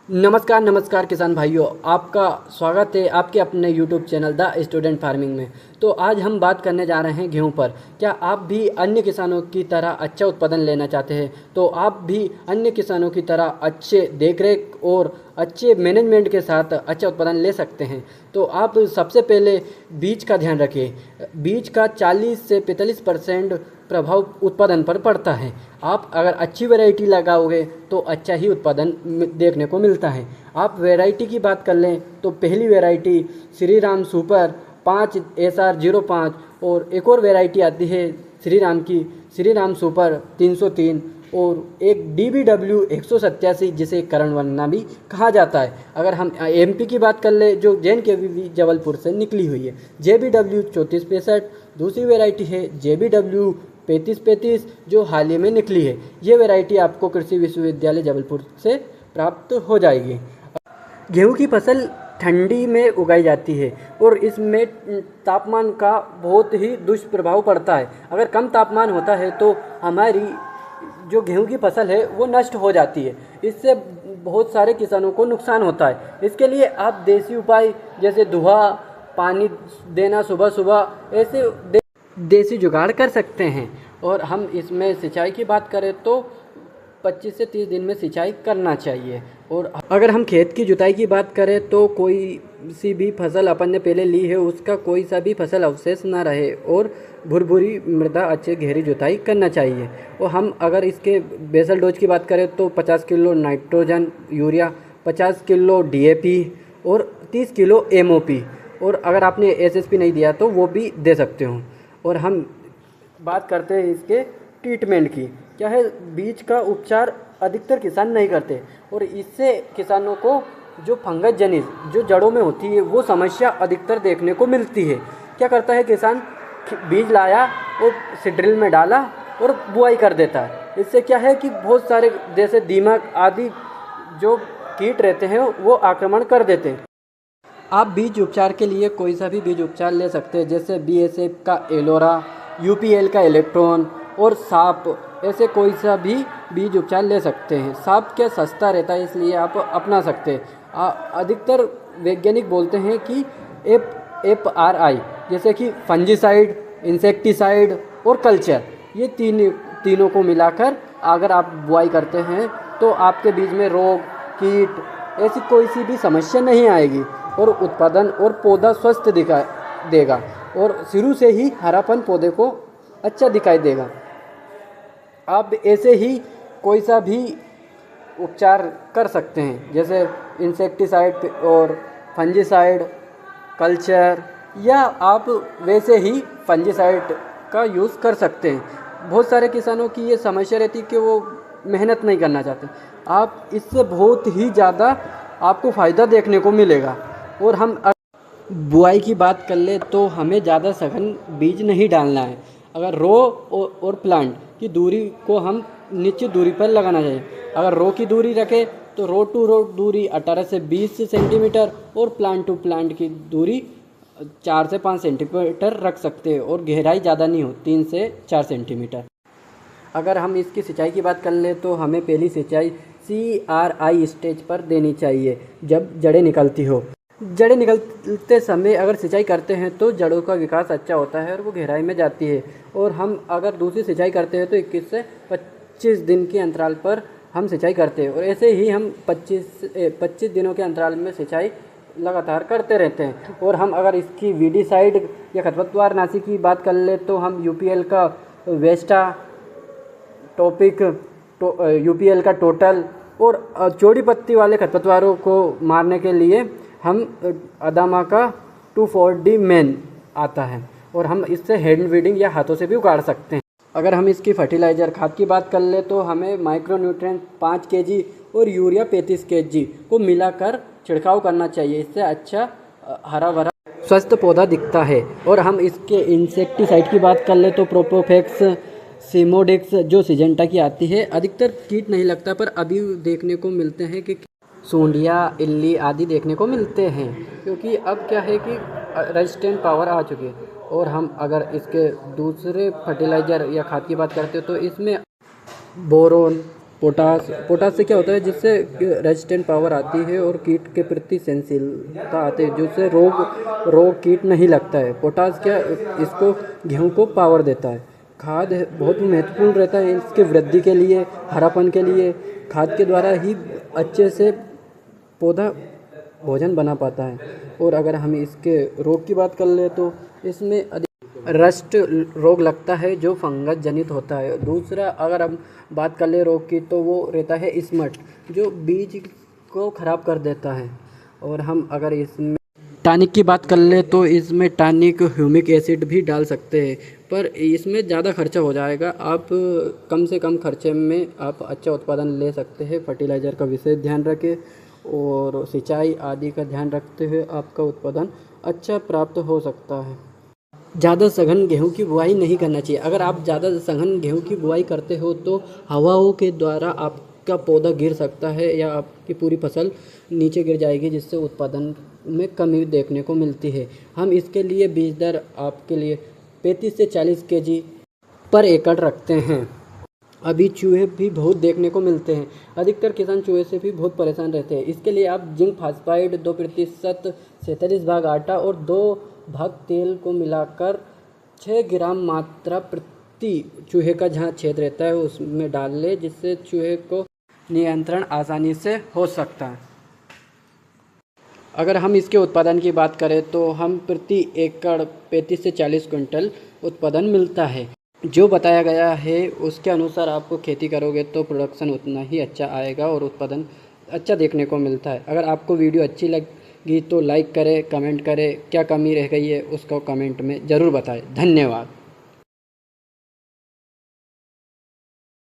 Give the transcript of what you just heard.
नमस्कार नमस्कार किसान भाइयों, आपका स्वागत है आपके अपने YouTube channel the student farming में। तो आज हम बात करने जा रहे हैं गेहूं पर। क्या आप भी अन्य किसानों की तरह अच्छा उत्पादन लेना चाहते हैं? तो आप भी अन्य किसानों की तरह अच्छे देखरेख और अच्छे मैनेजमेंट के साथ अच्छा उत्पादन ले सकते हैं। तो आप सबसे पहले बीज का ध्यान रखिए। बीज का 40 से 45% प्रभाव उत्पादन पर पड़ता है। आप अगर अच्छी वैरायटी लगाओगे तो अच्छा ही उत्पादन देखने को मिलता है। आप वैरायटी की बात कर लें तो पहली variety Shri Ram super 5 SR05 और एक और वैरायटी आती है श्री राम की श्री राम सुपर 303 और एक DBW 187 जिसे करण वंदना भी कहा जाता है। अगर हम MP की बात कर ले जो JNKV जबलपुर से निकली हुई है, JBW 3465 दूसरी वैरायटी है JBW 3535 जो हाल ही में निकली है। ये वैरायटी आपको कृषि विश्वविद्यालय जबलपुर से प्राप्त हो जाएगी। गेहूं की फसल ठंडी में उगाई जाती है और इसमें तापमान का बहुत ही दुष्प्रभाव पड़ता है। अगर कम तापमान होता है तो हमारी जो गेहूं की फसल है वो नष्ट हो जाती है। इससे बहुत सारे किसानों को नुकसान होता है। इसके लिए आप देसी उपाय जैसे धुआं पानी देना सुबह सुबह ऐसे देसी जुगाड़ कर सकते हैं। और हम इसमें सिंचाई की बात करें तो 25 से 30 दिन में सिंचाई करना चाहिए। और अगर हम खेत की जुताई की बात करें तो कोई सी भी फसल अपन ने पहले ली है उसका कोई सा भी फसल अवशेष ना रहे और भुरभुरी मृदा अच्छे गहरी जुताई करना चाहिए। और हम अगर इसके बेसल डोज की बात करें तो 50 kilo nitrogen urea, 50 kilo DAP और 30 किलो MOP। और अगर आपने SSP नहीं दिया तो वो भी दे सकते हो। और हम बात करते हैं इसके ट्रीटमेंट की। क्या है, बीज का उपचार अधिकतर किसान नहीं करते और इससे किसानों को जो फंगस जनित जो जड़ों में होती है वो समस्या अधिकतर देखने को मिलती है। क्या करता है किसान, बीज लाया और सीड्रिल में डाला और बुआई कर देता है। इससे क्या है कि बहुत सारे जैसे दीमक आदि जो कीट रहते हैं वो आक्रमण कर देते हैं। आप बीज उपचार के लिए कोई सा भी बीज उपचार ले सकते हैं जैसे BSF का एलोरा, UPL का इलेक्ट्रॉन और साप, ऐसे कोई सा भी बीज उपचार ले सकते हैं। साप क्या सस्ता रहता है इसलिए आप अपना सकते हैं। अधिकतर वैज्ञानिक बोलते हैं कि FRI जैसे कि फंजीसाइड, इंसेक्टिसाइड और कल्चर, ये तीनों को मिलाकर अगर आप बुआई करते हैं तो आपके बीज में रोग कीट ऐसी कोई सी भी समस्या नहीं आएगी और उत्पादन और पौधा स्वस्थ दिखाई देगा और शुरू से ही हरापन पौधे को अच्छा दिखाई देगा। आप ऐसे ही कोई सा भी उपचार कर सकते हैं जैसे इंसेक्टिसाइड और फंजीसाइड, कल्चर, या आप वैसे ही फंजीसाइड का यूज़ कर सकते हैं। बहुत सारे किसानों की ये समस्या रहती है कि वो मेहनत नहीं करना चाहते। आप इससे बहुत ही ज़्यादा आपको फ़ायदा देखने को मिलेगा। और हम बुआई की बात कर ले तो हमें ज़्यादा सघन बीज नहीं डालना है। अगर रो और प्लांट की दूरी को हम निश्चित दूरी पर लगाना चाहिए। अगर रो की दूरी रखें तो रो टू रो दूरी 18 से 20 सेंटीमीटर और प्लांट टू प्लांट की दूरी 4 से 5 सेंटीमीटर रख सकते हैं और गहराई ज़्यादा नहीं हो, 3 से 4 सेंटीमीटर। अगर हम इसकी सिंचाई की बात कर लें तो हमें पहली सिंचाई CRI स्टेज पर देनी चाहिए जब जड़ें निकलती हो। जड़ें निकलते समय अगर सिंचाई करते हैं तो जड़ों का विकास अच्छा होता है और वो गहराई में जाती है। और हम अगर दूसरी सिंचाई करते हैं तो 21 से 25 दिन के अंतराल पर हम सिंचाई करते हैं और ऐसे ही हम 25 दिनों के अंतराल में सिंचाई लगातार करते रहते हैं। और हम अगर इसकी वीडीसाइड या खरपतवार नाशी की बात कर ले तो हम UPL का वेस्टा टॉपिक, UPL का टोटल और चौड़ी पत्ती वाले खरपतवारों को मारने के लिए हम अदामा का 2,4-D मैन आता है और हम इससे हैंड वीडिंग या हाथों से भी उगाड़ सकते हैं। अगर हम इसकी फर्टिलाइज़र खाद की बात कर ले तो हमें माइक्रोन्यूट्रिएंट 5 kg और यूरिया 35 kg को मिलाकर छिड़काव करना चाहिए। इससे अच्छा हरा भरा स्वस्थ पौधा दिखता है। और हम इसके इंसेक्टिसाइड की बात कर ले तो प्रोपोफेक्स, सिमोडेक्स जो सिजेंटा की आती है। अधिकतर कीट नहीं लगता पर अभी देखने को मिलते हैं कि सूंडिया, इल्ली आदि देखने को मिलते हैं क्योंकि अब क्या है कि रेजिस्टेंट पावर आ चुकी है। और हम अगर इसके दूसरे फर्टिलाइज़र या खाद की बात करते हैं तो इसमें बोरोन, पोटास से क्या होता है, जिससे रेजिस्टेंट पावर आती है और कीट के प्रति सहनशीलता आती है, जिससे रोग कीट नहीं लगता है। पोटास क्या इसको गेहूं को पावर देता है। खाद बहुत महत्वपूर्ण रहता है इसकी वृद्धि के लिए, हरापन के लिए। खाद के द्वारा ही अच्छे से पौधा भोजन बना पाता है। और अगर हम इसके रोग की बात कर ले तो इसमें रस्ट रोग लगता है जो फंगस जनित होता है। दूसरा अगर हम बात कर ले रोग की तो वो रहता है स्मट, जो बीज को ख़राब कर देता है। और हम अगर इसमें टॉनिक की बात कर ले तो इसमें टॉनिक ह्यूमिक एसिड भी डाल सकते हैं, पर इसमें ज़्यादा खर्चा हो जाएगा। आप कम से कम खर्चे में आप अच्छा उत्पादन ले सकते हैं। फर्टिलाइज़र का विशेष ध्यान रखें और सिंचाई आदि का ध्यान रखते हुए आपका उत्पादन अच्छा प्राप्त हो सकता है। ज़्यादा सघन गेहूं की बुआई नहीं करना चाहिए। अगर आप ज़्यादा सघन गेहूं की बुआई करते हो तो हवाओं के द्वारा आपका पौधा गिर सकता है या आपकी पूरी फसल नीचे गिर जाएगी, जिससे उत्पादन में कमी देखने को मिलती है। हम इसके लिए बीज दर आपके लिए 35 से 40 केजी पर एकड़ रखते हैं। अभी चूहे भी बहुत देखने को मिलते हैं। अधिकतर किसान चूहे से भी बहुत परेशान रहते हैं। इसके लिए आप जिंक फास्फाइड 2% 47 भाग आटा और 2 भाग तेल को मिलाकर 6 ग्राम मात्रा प्रति चूहे का जहाँ छेद रहता है उसमें डाल ले, जिससे चूहे को नियंत्रण आसानी से हो सकता है। अगर हम इसके उत्पादन की बात करें तो हम प्रति एकड़ 35 से 40 क्विंटल उत्पादन मिलता है। जो बताया गया है उसके अनुसार आपको खेती करोगे तो प्रोडक्शन उतना ही अच्छा आएगा और उत्पादन अच्छा देखने को मिलता है। अगर आपको वीडियो अच्छी लगी तो लाइक करें, कमेंट करें, क्या कमी रह गई है उसको कमेंट में ज़रूर बताएं। धन्यवाद।